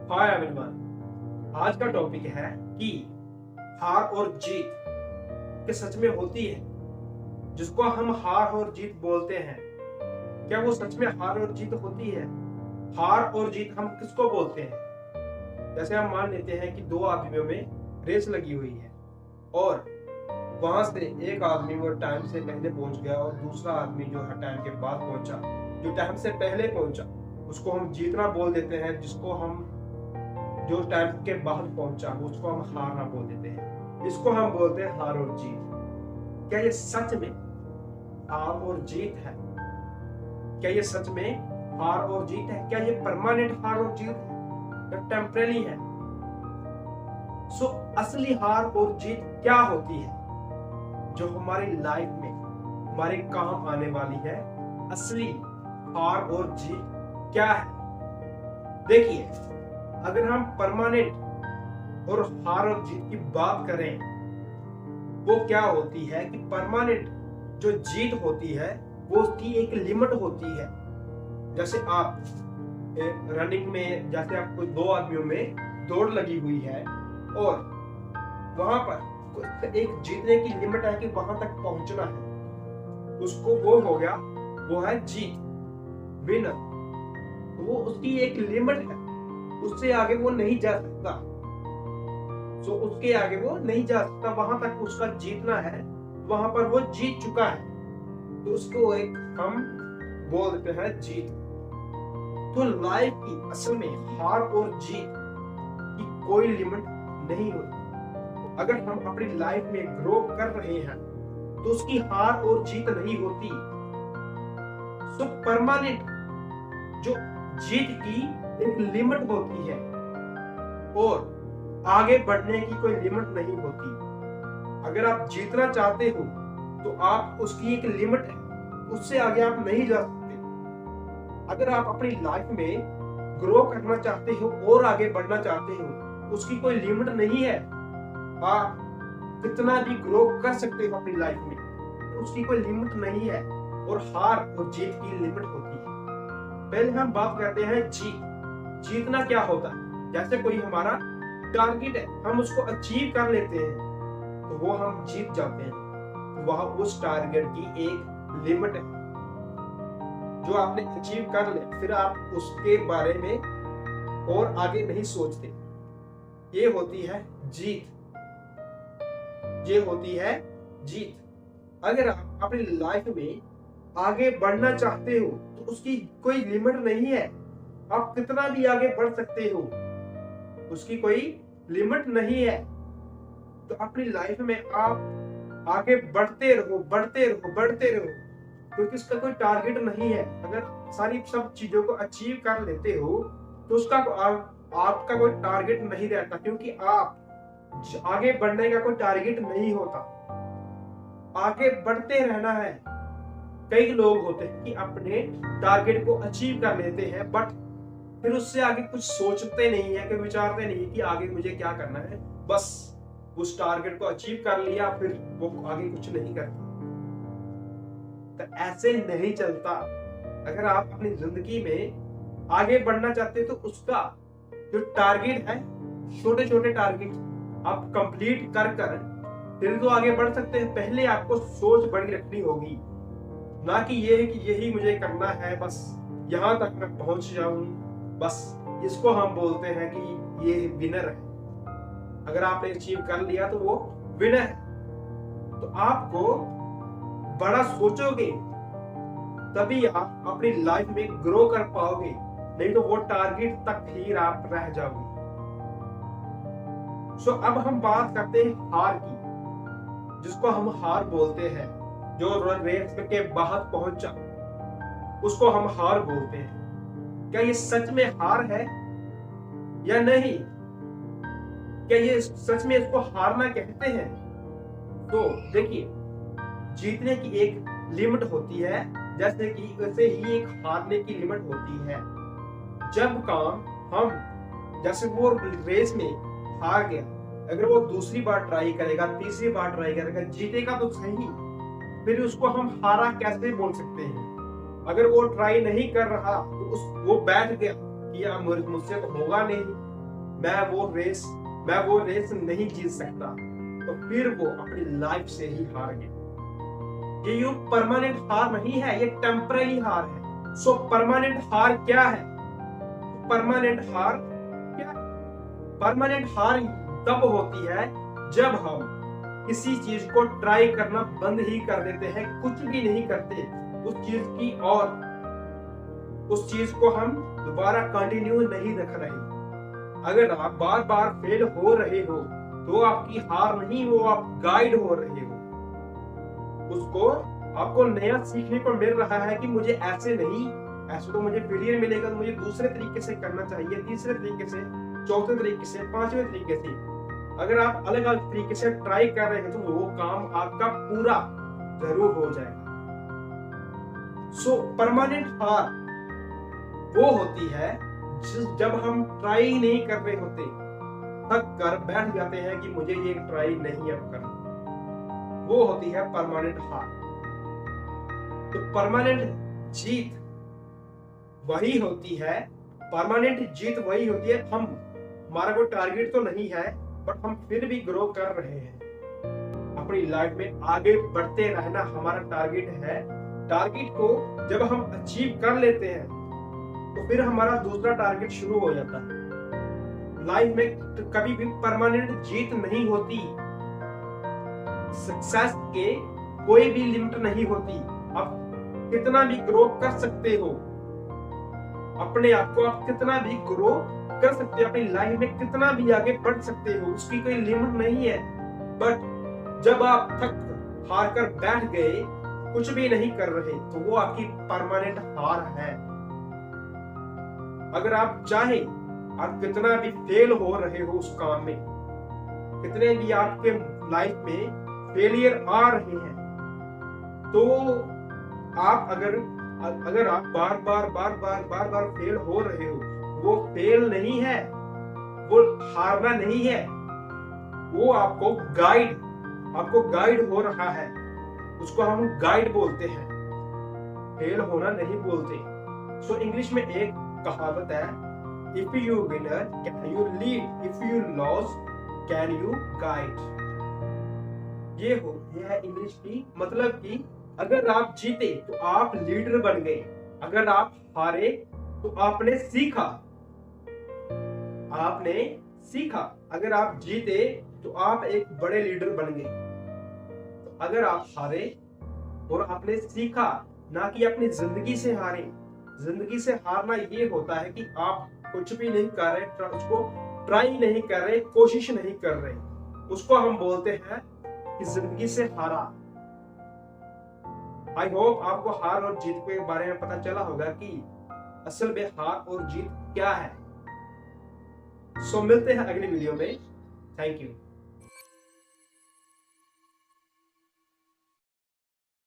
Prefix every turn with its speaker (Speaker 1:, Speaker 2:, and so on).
Speaker 1: Hi everyone. आज का topic है कि हार और जीत के सच में होती है। जिसको हम हार और जीत बोलते हैं, क्या वो सच में हार और जीत होती है? हार और जीत हम किसको बोलते हैं? जैसे हम मान लेते हैं कि दो आदमियों में रेस लगी हुई है और वहां से एक आदमी वो टाइम से पहले पहुंच गया और दूसरा आदमी जो है टाइम के बाद पहुंचा। जो टाइम से पहले पहुंचा उसको हम जीतना बोल देते हैं, जिसको हम जो टाइम के बाद पहुंचा उसको हम हारना बोल देते हैं। इसको हम बोलते हैं हार और जीत। क्या ये सच में हार और जीत है? क्या ये सच में हार और जीत है? क्या ये परमानेंट हार और जीत है या टेम्परेरी है? सो असली हार और जीत क्या होती है जो हमारी लाइफ में हमारे काम आने वाली है? असली हार और जीत क्या है? देखिए, अगर हम परमानेंट और हार और जीत की बात करें, वो क्या होती है कि परमानेंट जो जीत होती है वो उसकी एक लिमिट होती है। जैसे आप रनिंग में, जैसे आपको दो आदमियों में दौड़ लगी हुई है और वहां पर एक जीतने की लिमिट है कि वहां तक पहुंचना है, उसको वो हो गया, वो है जीत, विनर। तो वो उसकी एक लिमिट है, उससे आगे वो नहीं जा सकता। तो उसके आगे वो नहीं जा सकता, वहां तक उसका जीतना है, वहां पर वो जीत चुका है, तो उसको एक हम बोल देते हैं जीत। तो लाइफ की असल में हार और जीत की कोई लिमिट नहीं होती। अगर हम अपनी लाइफ में ग्रो कर रहे हैं तो उसकी हार और जीत नहीं होती। तो परमानेंट जो जीत की एक लिमिट होती है और आगे बढ़ने की कोई लिमिट नहीं होती। अगर आप जीतना चाहते हो तो आप उसकी एक लिमिट है, उससे आगे आप नहीं जा सकते। अगर आप अपनी लाइफ में ग्रो करना चाहते हो और आगे बढ़ना चाहते हो, उसकी कोई लिमिट नहीं है। आप कितना भी ग्रो कर सकते हो अपनी लाइफ में, उसकी कोई लिमिट नहीं है। और हार और जीत की लिमिट होती है। पहले हम बात करते हैं जीत। जीतना क्या होता है? जैसे कोई हमारा टारगेट है, हम उसको अचीव कर लेते हैं तो वो हम जीत जाते हैं। वह उस टारगेट की एक लिमिट है जो आपने अचीव कर ले, फिर आप उसके बारे में और आगे नहीं सोचते। ये होती है जीत। ये होती है जीत। अगर आप अपनी लाइफ में आगे बढ़ना चाहते हो तो उसकी कोई लिमिट नहीं है। आप कितना भी आगे बढ़ सकते हो, उसकी कोई लिमिट नहीं है। तो अपनी लाइफ में आप आगे बढ़ते रहो, बढ़ते रहो, बढ़ते रहो, क्योंकि इसका कोई टारगेट नहीं है। अगर सारी सब चीजों को अचीव कर लेते हो तो उसका आपका कोई टारगेट नहीं रहता, क्योंकि आप आगे बढ़ने का कोई टारगेट नहीं होता। आगे बढ़ते रहना है। कई लोग होते हैं कि अपने टारगेट को अचीव कर लेते हैं बट फिर उससे आगे कुछ सोचते नहीं है, कि विचारते नहीं कि आगे मुझे क्या करना है। बस उस टारगेट को अचीव कर लिया, फिर वो आगे कुछ नहीं करते। तो ऐसे नहीं चलता। अगर आप अपनी जिंदगी में आगे बढ़ना चाहते हैं तो उसका जो टारगेट है, छोटे छोटे टारगेट आप कंप्लीट कर कर फिर तो आगे बढ़ सकते हैं। पहले आपको सोच बड़ी रखनी होगी, ना कि ये कि यही मुझे करना है, बस यहां तक मैं पहुंच जाऊं, बस। इसको हम बोलते हैं कि ये विनर है। अगर आपने अचीव कर लिया तो वो विनर है। तो आपको बड़ा सोचोगे तभी आप अपनी लाइफ में ग्रो कर पाओगे, नहीं तो वो टारगेट तक ही आप रह जाओगे। सो अब हम बात करते हैं हार की, जिसको हम हार बोलते हैं। जो रेस के बाद पहुंचा उसको हम हार बोलते हैं। क्या ये सच में हार है या नहीं? क्या ये सच में इसको हारना कहते हैं? तो देखिए, जीतने की एक लिमिट होती है, जैसे कि वैसे ही एक हारने की लिमिट होती है। जब काम हम, जैसे वो रेस में हार गया, अगर वो दूसरी बार ट्राई करेगा, तीसरी बार ट्राई करेगा, जीतेगा तो सही, फिर उसको हम हारा कैसे बोल सकते हैं? अगर वो ट्राई नहीं कर रहा तो वो बैठ गया कि यार मुझसे तो होगा नहीं, मैं वो रेस नहीं जीत सकता, तो फिर वो अपनी लाइफ से ही हार गया। ये परमानेंट हार नहीं है, ये टेम्पररी हार है। सो परमानेंट हार क्या है? परमानेंट हार क्या है? परमानेंट हार तब होती है जब हम किसी चीज को ट्राई करना बंद ही कर देते हैं, कुछ भी नहीं करते उस चीज की, और उस चीज को हम दोबारा कंटिन्यू नहीं रख रहे। अगर आप बार बार फेल हो रहे हो तो आपकी हार नहीं, वो आप गाइड हो रहे हो। उसको आपको नया सीखने को मिल रहा है कि मुझे ऐसे नहीं, ऐसे तो मुझे फेलियर मिलेगा, तो मुझे दूसरे तरीके से करना चाहिए, तीसरे तरीके से, चौथे तरीके से, पांचवें तरीके से। अगर आप अलग अलग तरीके से ट्राई कर रहे हैं तो वो काम आपका पूरा जरूर हो जाएगा। सो परमानेंट हार वो होती है जब हम ट्राई नहीं कर रहे होते, थक कर बैठ जाते हैं कि मुझे ये ट्राई नहीं अब करना, वो होती है परमानेंट हार। तो परमानेंट जीत वही होती है, परमानेंट जीत वही होती है, हमारा कोई टारगेट तो नहीं है बट हम फिर भी ग्रो कर रहे हैं, अपनी लाइफ में आगे बढ़ते रहना हमारा टारगेट है। टारगेट को जब हम अचीव कर लेते हैं तो फिर हमारा दूसरा टारगेट शुरू हो जाता है। लाइफ में कभी भी परमानेंट जीत नहीं होती, सक्सेस के कोई भी लिमिट नहीं होती। आप कितना भी ग्रो कर सकते हो, अपने आप को आप कितना भी ग्रो कर सकते हो, अपनी लाइफ में कितना भी आगे बढ़ सकते हो, उसकी कोई लिमिट नहीं है। बट जब आप थक हार कर बैठ गए, कुछ भी नहीं कर रहे, तो वो आपकी परमानेंट हार है। अगर आप चाहे, आप कितना भी फेल हो रहे हो उस काम में, कितने भी आपके लाइफ में फेलियर आ रहे हैं, तो आप अगर आप बार बार फेल हो रहे हो, वो फेल नहीं है, वो हारना नहीं है, वो आपको गाइड हो रहा है। उसको हम गाइड बोलते हैं, फेल होना नहीं बोलते। सो इंग्लिश में एक कहावत है, if you winner can you lead, if you loss can you guide. ये है इंग्लिश की मतलब कि अगर आप जीते तो आप लीडर बन गए, अगर आप हारे तो आपने सीखा, अगर आप जीते तो आप एक बड़े लीडर बन गए। तो अगर आप हारे और आपने सीखा, ना कि अपनी जिंदगी से हारे। जिंदगी से हारना ये होता है कि आप कुछ भी नहीं कर रहे, उसको ट्राई नहीं कर रहे, कोशिश नहीं कर रहे, उसको हम बोलते हैं कि जिंदगी से हारा। आई होप आपको हार और जीत के बारे में पता चला होगा कि असल में हार और जीत क्या है। सो मिलते हैं अगली वीडियो में। Thank you.